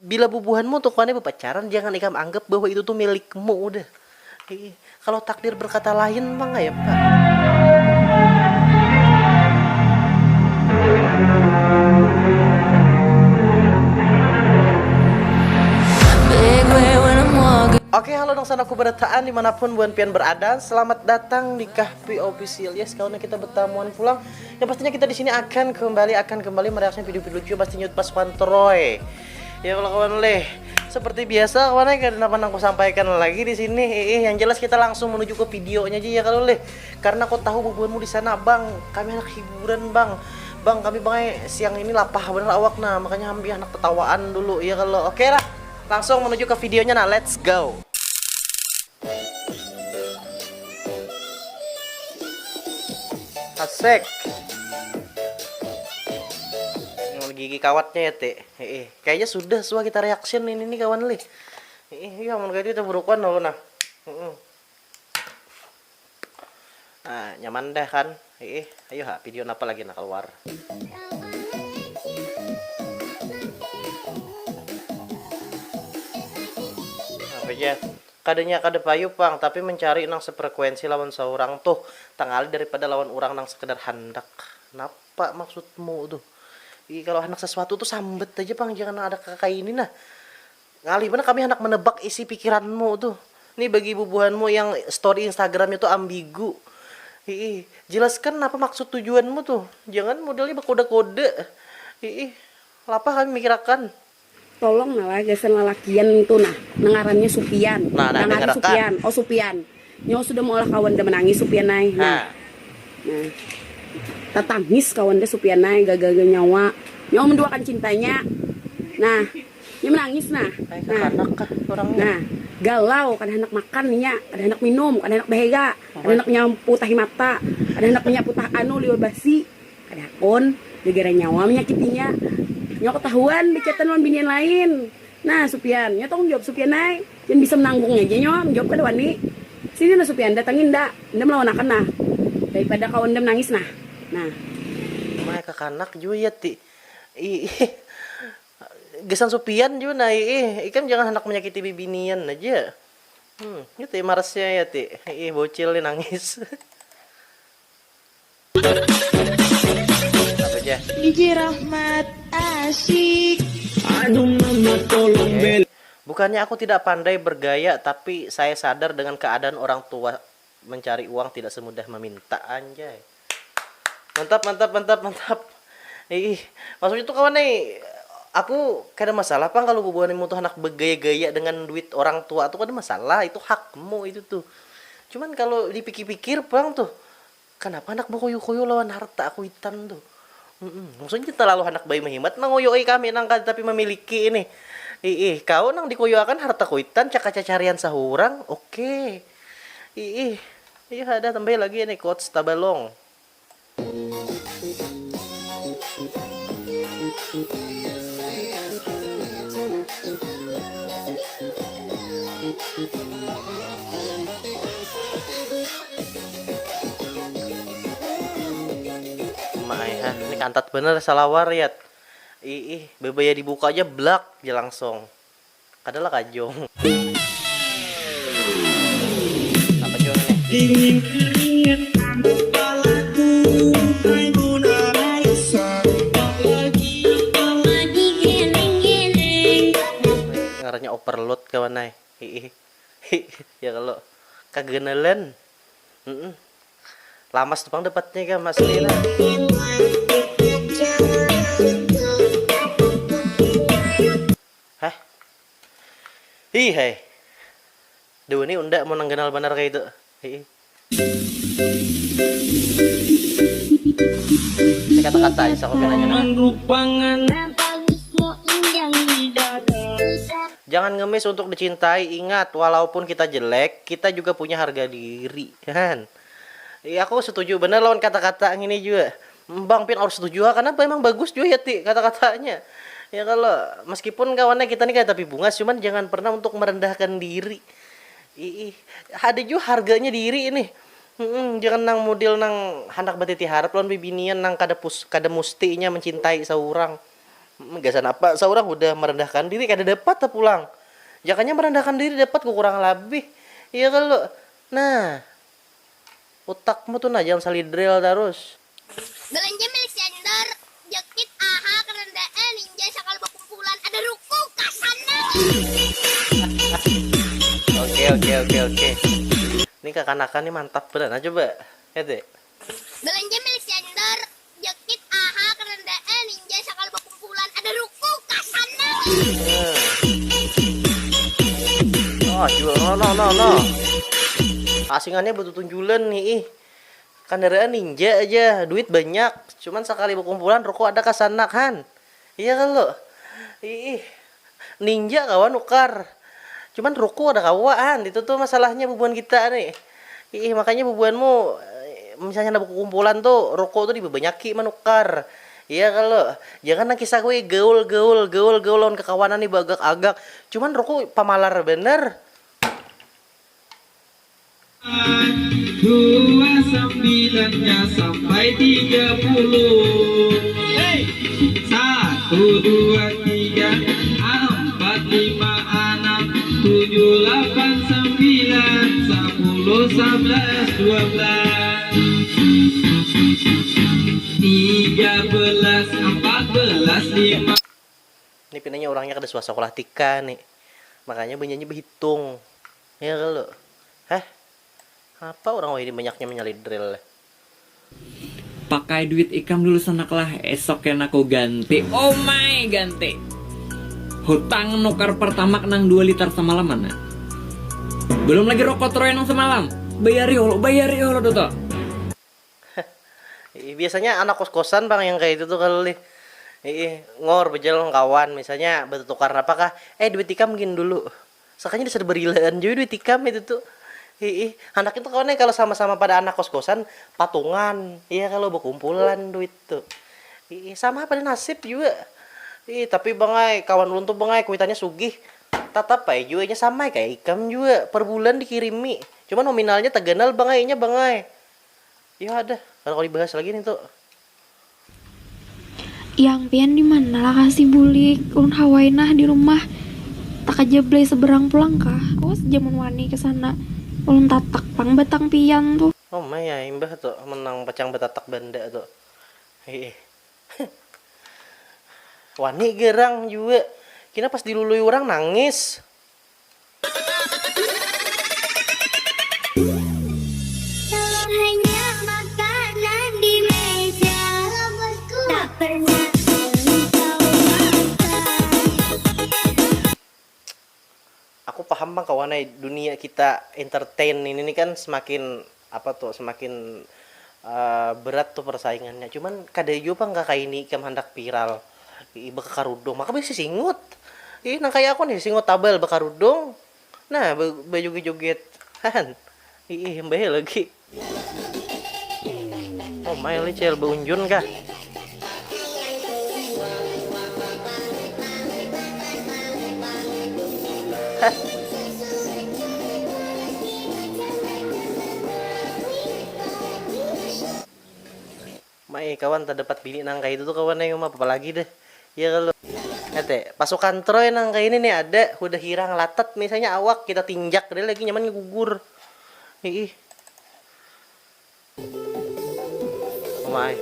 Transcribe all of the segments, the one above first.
Bila bubuhanmu tuh kawannya berpacaran, jangan ikam anggap bahwa itu tuh milikmu udah. Kalau takdir berkata lain mah nggak ya Pak. Oke, halo dong sanaku berataan dimanapun buan pian berada. Selamat datang di Kahfi Official. Ya, sekarang kita bertamuan pulang. Yang pastinya kita di sini akan kembali mereaksi video-video lucu pastinya pas Pantroy. Ya kalau kawan leh, seperti biasa kawan kan apa aku sampaikan lagi di sini. Yang jelas kita langsung menuju ke videonya aja ya kalau leh. Karena kau tahu bubuanmu di sana, Bang. Kami anak hiburan, Bang. Bang, kami bang siang ini lapah bener awak nah, makanya ambil anak ketawaan dulu ya kalau. Oke lah. Langsung menuju ke videonya nah, let's go. Asik. Gigi kawatnya ya teh. Kayaknya sudah kita reaction ini nih kawan li. Iya mun kayak itu burukan loh nah. Nah, nyaman dah kan. Ayo ha video apa lagi nak keluar. Apa ya? Kadenya kada payu pang, tapi mencari nang sefrekuensi lawan seorang tuh tangali daripada lawan orang nang sekedar handak. Napa maksudmu tuh? Kalau anak sesuatu tuh sambet aja pang, jangan ada kakak ini nah. Ngali mana kami anak menebak isi pikiranmu tuh. Nih bagi bubuhanmu yang story Instagramnya tuh ambigu. Jelaskan apa maksud tujuanmu tuh. Jangan modelnya berkode-kode. Lapa kami mikirakan. Tolong lah gasan lalakian itu nah nengarannya Supian nengaran Supian Supian nyo sudah mau kawan dia menangis Supian naik nah tatangis kawan dia Supian naik gagal nyawa nyo menduakan cintanya nah dia menangis nah galau kadang anak makan nih ada anak minum ada anak behega ada anak nyampu tahi mata ada anak menyapu tah anu liur basi ada on gara-gara nyawa menyakitinya nyok ketahuan dicatan lawan binian lain. Nah, Supian, nyok tolong jawab Supian naik. Jangan bisa menanggung aja nyok, jawab ke wani. Sini nah Supian, datangin dah. Anda melawan akan nah. Daripada kawan anda menangis nah. Nah. Mereka kanak juga ya ti. Gesan Supian juga nah. Ikan jangan hendak menyakiti binian aja. Gitu ya marasnya ya ti. Bocil nih nangis. Apa aja? Iji Rahmat asik. Aduh mama tolong bel. Bukannya aku tidak pandai bergaya, tapi saya sadar dengan keadaan orang tua mencari uang tidak semudah meminta. Anjay. Mantap. Maksudnya tuh kawan nih, aku kada masalah pang kalau bubuhanmu tuh anak bergaya-gaya dengan duit orang tua tuh kada masalah, itu hakmu itu tuh. Cuman kalau dipikir-pikir pang tuh, kenapa anak berkoyo-koyo lawan harta aku hitam tuh? Maksudnya terlalu anak bayi menghemat mengoyoi kami nang tapi memiliki ini. Kau nang dikoyoakan harta kuitan carian sahurang. Oke. Iya ada tambah lagi nih quotes tabalong. Ini kantat bener salawar ya. Bebaya dibuka aja blak aja langsung. Kadalah kajong. Apa jong ini? Ngarannya overload kawan nai. Ya kalau kagenelan. Lamas tupang dapatnya kan Mas Lina. Hah? Hai. Duh ini unda mau nanggenal benar kayak itu. Ini kata-kata aja sama penanya. Jangan ngemis untuk dicintai. Ingat, walaupun kita jelek, kita juga punya harga diri, kan? Iya aku setuju bener lawan kata-kata ini juga. Bang Pin harus setuju karena emang bagus juga ya ti kata-katanya. Ya kalau meskipun kawannya kita nih kayak tapi bunga, cuman jangan pernah untuk merendahkan diri. Ada juga harganya diri ini. Jangan nang model nang hendak batiti harap lawan bibinian nang kada mustinya mencintai seorang. Gasan apa seorang udah merendahkan diri kada dapat tak pulang. Jakanya merendahkan diri dapat kurang lebih. Iya kalau. Nah, otakmu tuh nah jangan salidrel terus. Belanja milik sender, jakit aha kerendaan ninja sakal berkumpulan ada ruku kasana. Oke. Ini kekanakan nih mantap bener. Nah coba, ya deh. Belanja milik sender, jakit aha kerendaan ninja sakal berkumpulan ada ruku kasana. Oh, jual no. Asingannya butuh tunjulan nih. Kendaraan ninja aja, duit banyak. Cuman sekali berkumpulan rokok ada kasana kan. Iya kan lo? Ninja kawan ukar. Cuman rokok ada kawan. Itu tuh masalahnya bubuan kita nih. Makanya bubuanmu misalnya ada kumpulan tuh rokok tuh dibanyaki manukar. Iya kalau jangan nang kisah gue gaul lawan kekawanan nih bagak agak. Cuman rokok pamalar bener. 29-nya sampai 30. Hey! 1, 2, 3, 4, 5, 6, 7, 8, 9, 10, 11, 12, 13, 14, 15. Ini pinanya orangnya kada suasa sekolah tika nih. Makanya banyak berhitung. Ya kalau. Hah? Apa orang ini banyaknya menyalid drill? Pakai duit ikam dulu sanak lah, esok yang aku ganti. Oh my, ganti. Hutang nukar pertama nang 2 liter semalam mana? Belum lagi rokok troy nang semalam. Bayari holo tuh. Biasanya anak kos-kosan bang yang kayak itu tuh kalau ngor berjalan kawan misalnya bertukar apakah duit tikam mungkin dulu. Sakanya bisa berilaan juga duit tikam itu tuh. Anak itu kawannya kalau sama-sama pada anak kos-kosan patungan. Iya kalau berkumpulan duit tuh. Sama pada nasib juga. Tapi bangai kawan ulun tuh bangai kuitannya sugih. Tetap juga sama kayak ikam juga per bulan dikirimi. Cuman nominalnya teganal bangainya bangai. Ya ada. Kalau dibahas lagi nih tuh. Yang pian di mana lah kasih bulik ulun hawainah di rumah tak aja beli seberang pulang kah? Awas jaman wani ke sana. Ulun tatak pang batang pian tuh. Oh maya imbah tuh menang pacang betatak banda tuh. Wani gerang juga. Kina pas dilului orang nangis. Hanya makanan di meja, tak pernah engkau makan. Aku paham bang kawanai dunia kita entertain ini kan semakin semakin berat tuh persaingannya. Cuman kada juga bang kakak ini kam hendak viral bekarudung maka bisa singut. Nang kayak aku nih singut tabel bekarudung. Nah joget-joget kan. Mbah lagi. Oh my licel beunjun kah? Mai kawan terdapat bini nang kayak itu tuh kawan yang apa lagi deh. Ya kalau pasukan Troy nang kayak ini nih ada udah hirang latat misalnya awak kita tinjak dia lagi nyaman gugur. Mai.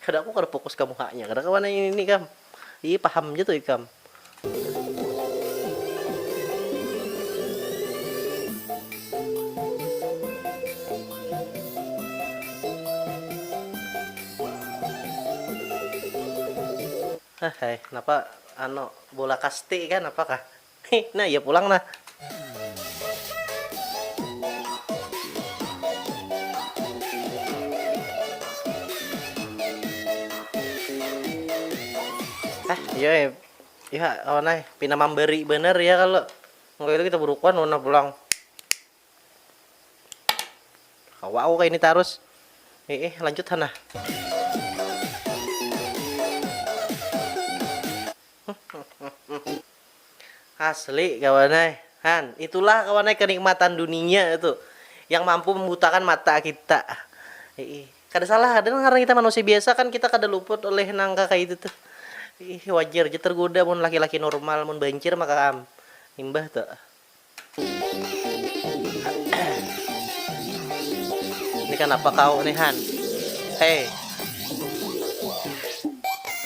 Kada aku kada fokus kamu haknya. Kada kawan ini kam. Paham aja tuh ikam. Hai, kenapa bola kasti kan apakah? Nah, ya pulang nah. Iya, kawan pina memberi bener ya kalau nggak itu kita berukuan warna pulang. Wow kayak ini terus. Lanjut Hana. Asli kawanai Han, itulah kawanai kenikmatan dunia itu yang mampu membutakan mata kita. Kada salah, ada karena kita manusia biasa kan kita kada luput oleh nangka kayak itu tuh. Ih, wajar aja tergoda mun laki-laki normal mun bancir maka imbah tuh. Ini kan apa kau nih Han? Hei.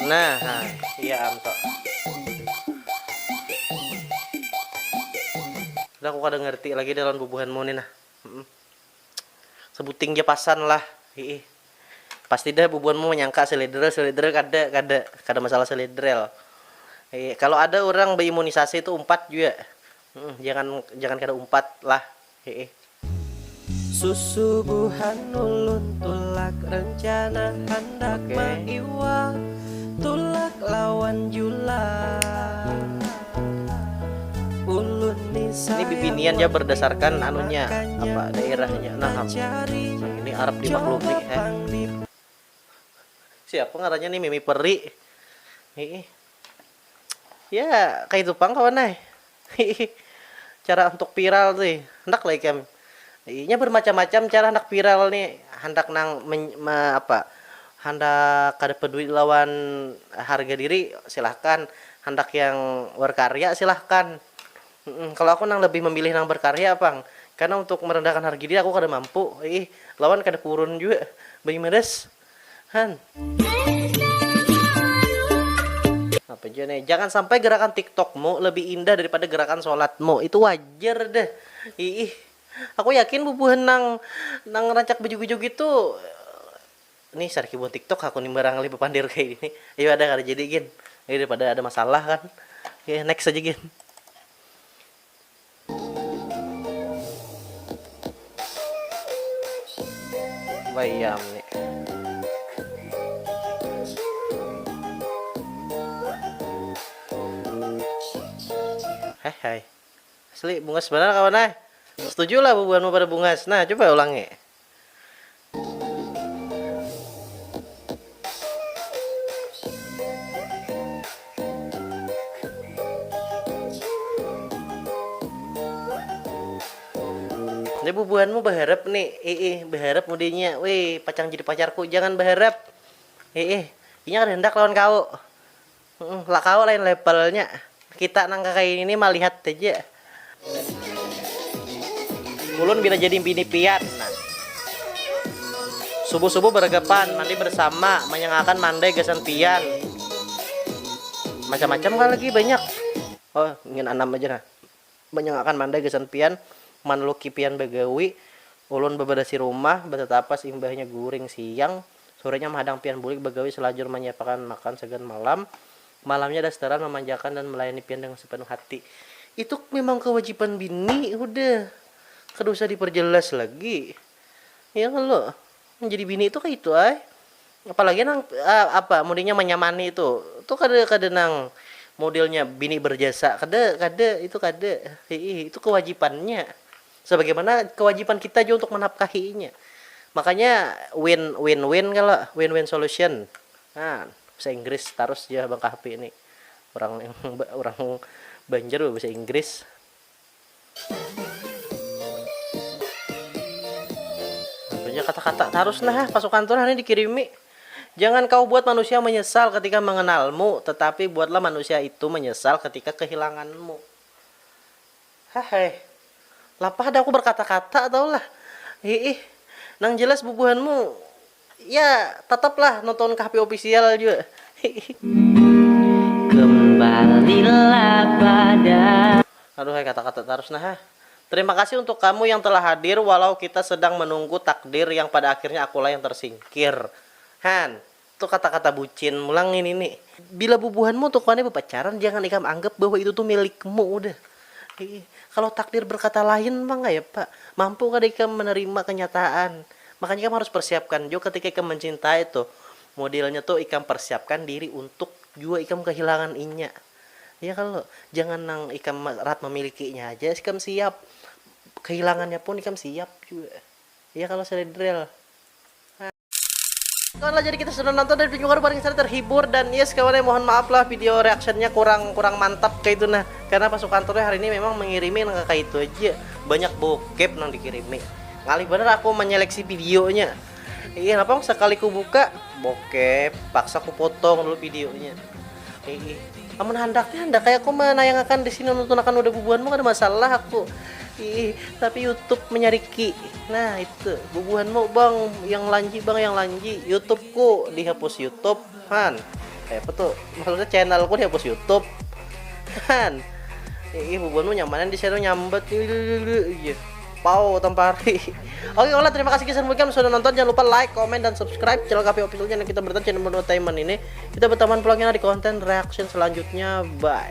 Nah, iya am toh. Udah aku kada ngerti lagi dalam bubuhanmu nih nah. Sebuting je pasan lah. Ih. Pasti dah bubuhanmu menyangka selederel kada masalah selederel. Kalau ada orang berimunisasi itu umpat juga. Jangan kada umpat lah. Susubuhan ulun tulak rencana hendak maiwa tulak lawan jula. Ulun ini bibinian ya berdasarkan anunya apa daerahnya. Nah, ini Arab dimaklumi siapa ngarannya nih Mimi Peri. Ya kayak itu pang kawan ay. Cara untuk viral tuh hendak lah ikem. Inya bermacam-macam cara hendak viral nih. Hendak nang hendak kada peduli lawan harga diri silahkan. Hendak yang berkarya silahkan. Kalau aku nang lebih memilih nang berkarya bang. Karena untuk merendahkan harga diri aku kada mampu. Lawan kada purun juga. Bayi meres. Han. Apa aja nih? Jangan sampai gerakan TikTokmu lebih indah daripada gerakan sholatmu. Itu wajar deh. Aku yakin bubuhan nang rancak baju-baju gitu. Nih sarki buat TikTok aku nih barang lebih pandir kayak gini. Iya ada kada jadi gin. Daripada ada masalah kan. Oke, next aja gin. Bayam nih. Hai. Asli bungas benar kawan ay. Setuju lah bubuhanmu pada bungas. Nah, coba ulangi. Ini bubuhanmu berharap nih. Berharap mudinya. Wih, pacang jadi pacarku. Jangan berharap. Ini kan hendak lawan kau. Lah kau lain levelnya. Kita nang kayak ini mah lihat aja. Ulun bila jadi bini pian. Nah. Subuh-subuh beragapan, mandi bersama, menyengakan mandai gasan pian. Macam-macam kan lagi banyak. Oh, ingin anam aja nah. Menyengakan mandai gasan pian, manluki pian begawi. Ulun beberasi rumah, betetapas imbahnya guring siang. Sorenya menghadang pian bulik begawi selajur menyiapkan makan segan malam. Malamnya dasteran memanjakan dan melayani pian dengan sepenuh hati. Itu memang kewajiban bini, udah. Kada usah diperjelas lagi. Ya kalau menjadi bini itu kayak itu ay. Apalagi nang modelnya menyamani itu. Itu kada nang modelnya bini berjasa. Kada itu kewajibannya. Sebagaimana kewajiban kita juga untuk menafkahinya. Makanya win-win kalau win-win solution. Nah, bahasa Inggris terus ya Bang Kahpi ini. Orang Banjar bahasa Inggris. Banyak kata-kata harus nah pasukan Tuhan hari ini dikirimi. Jangan kau buat manusia menyesal ketika mengenalmu, tetapi buatlah manusia itu menyesal ketika kehilanganmu. Hai. Lapah ada aku berkata-kata atau lah. Nang jelas bubuhanmu ya tetaplah nonton KP official juga. Kembalilah pada. Aduh, kata-kata terus nah. Terima kasih untuk kamu yang telah hadir walau kita sedang menunggu takdir yang pada akhirnya akulah yang tersingkir. Han, itu kata-kata bucin mulang ini nih. Bila bubuhanmu untuk kawannya berpacaran jangan ikam anggap bahwa itu tuh milikmu udah. Kalau takdir berkata lain mah nggak ya Pak. Mampu kada ikam menerima kenyataan. Makanya kamu harus persiapkan juga ketika ikam mencintai tuh. Modelnya tuh ikam persiapkan diri untuk juga ikam kehilangan inya. Ya kalau jangan nang ikam erat memilikinya aja ikam siap. Kehilangannya pun ikam siap juga. Ya kalau selederel. Kawan lah, jadi kita sudah nonton dan juga paling terhibur dan yes kawan, mohon maaf lah video reactionnya kurang mantap kayak itu nah. Karena pasukan kantornya hari ini memang mengirimi kayak itu aja. Banyak bokep nang dikirimi. Ngalih bener aku menyeleksi videonya. Iya, kenapa sekali ku buka bokep, paksa ku potong dulu videonya. Iya, amun handaknya kayak aku menayangkan di sini nonton akan udah bubuhanmu, ada masalah aku. Ih, tapi YouTube menyariki. Nah itu bubuhanmu bang, yang lanji bang, yang lanji. YouTubeku dihapus YouTube, kan? Kayak apa tuh? Maksudnya channelku dihapus YouTube, kan? Ih, bubuhanmu nyamanan di sana nyambet. Iya. Pau Tampari. Oke, olah terima kasih kisah mungkin sudah nonton. Jangan lupa like, comment dan subscribe channel KP Official dan kita bertemu channel entertainment ini. Kita berteman pulangnya di konten reaction selanjutnya. Bye.